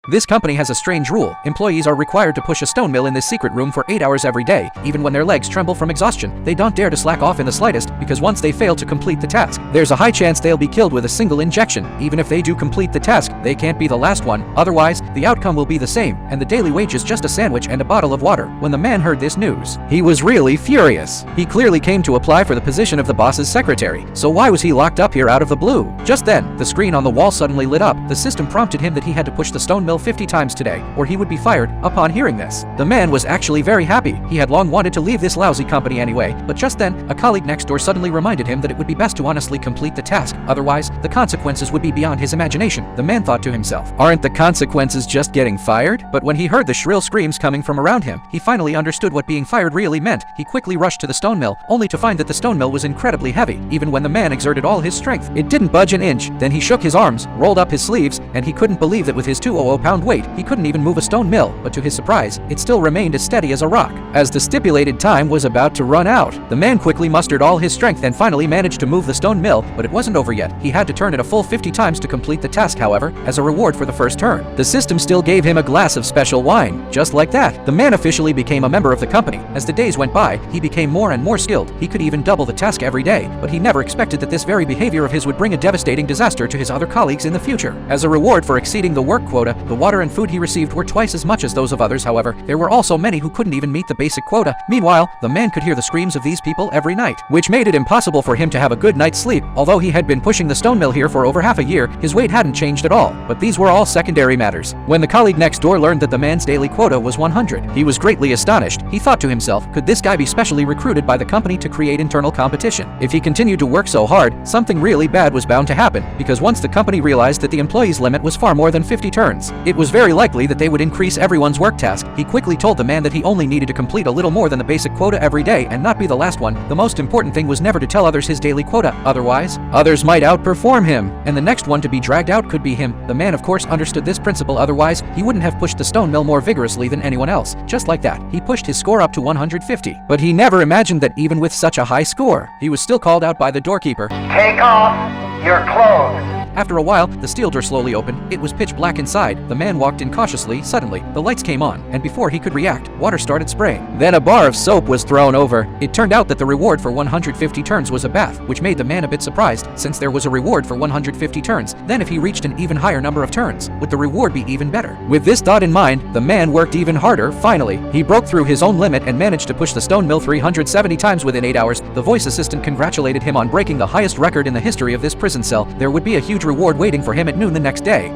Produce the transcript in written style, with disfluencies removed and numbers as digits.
This company has a strange rule. Employees are required to push a stone mill in this secret room for 8 hours every day, even when their legs tremble from exhaustion. They don't dare to slack off in the slightest, because once they fail to complete the task, there's a high chance they'll be killed with a single injection. Even if they do complete the task, they can't be the last one. Otherwise, the outcome will be the same, and the daily wage is just a sandwich and a bottle of water. When the man heard this news, he was really furious. He clearly came to apply for the position of the boss's secretary. So why was he locked up here out of the blue? Just then, the screen on the wall suddenly lit up. The system prompted him that he had to push the stone mill 50 times today, or he would be fired. Upon hearing this, the man was actually very happy. He had long wanted to leave this lousy company anyway, but just then, a colleague next door suddenly reminded him that it would be best to honestly complete the task. Otherwise, the consequences would be beyond his imagination. The man thought to himself, aren't the consequences just getting fired? But when he heard the shrill screams coming from around him, he finally understood what being fired really meant. He quickly rushed to the stone mill, only to find that the stone mill was incredibly heavy. Even when the man exerted all his strength, it didn't budge an inch. Then he shook his arms, rolled up his sleeves, and he couldn't believe that with his 200-pound weight, he couldn't even move a stone mill. But to his surprise, it still remained as steady as a rock. As the stipulated time was about to run out, the man quickly mustered all his strength and finally managed to move the stone mill, but it wasn't over yet. He had to turn it a full 50 times to complete the task, however, as a reward for the first turn. The system still gave him a glass of special wine. Just like that, the man officially became a member of the company. As the days went by, he became more and more skilled. He could even double the task every day, but he never expected that this very behavior of his would bring a devastating disaster to his other colleagues in the future. As a reward for exceeding the work quota, the water and food he received were twice as much as those of others. However, there were also many who couldn't even meet the basic quota. Meanwhile, the man could hear the screams of these people every night, which made it impossible for him to have a good night's sleep. Although he had been pushing the stone mill here for over half a year, his weight hadn't changed at all. But these were all secondary matters. When the colleague next door learned that the man's daily quota was 100, he was greatly astonished. He thought to himself, could this guy be specially recruited by the company to create internal competition? If he continued to work so hard, something really bad was bound to happen, because once the company realized that the employee's limit was far more than 50 turns, it was very likely that they would increase everyone's work task. He quickly told the man that he only needed to complete a little more than the basic quota every day and not be the last one. The most important thing was never to tell others his daily quota, otherwise, others might outperform him, and the next one to be dragged out could be him. The man of course understood this principle, otherwise, he wouldn't have pushed the stone mill more vigorously than anyone else. Just like that, he pushed his score up to 150. But he never imagined that even with such a high score, he was still called out by the doorkeeper. Take off your clothes. After a while, the steel door slowly opened. It was pitch black inside. The man walked in cautiously. Suddenly, the lights came on, and before he could react, water started spraying. Then a bar of soap was thrown over. It turned out that the reward for 150 turns was a bath, which made the man a bit surprised, since there was a reward for 150 turns. Then if he reached an even higher number of turns, would the reward be even better? With this thought in mind, the man worked even harder. Finally, he broke through his own limit and managed to push the stone mill 370 times within 8 hours. The voice assistant congratulated him on breaking the highest record in the history of this prison cell. There would be a huge reward waiting for him at noon the next day.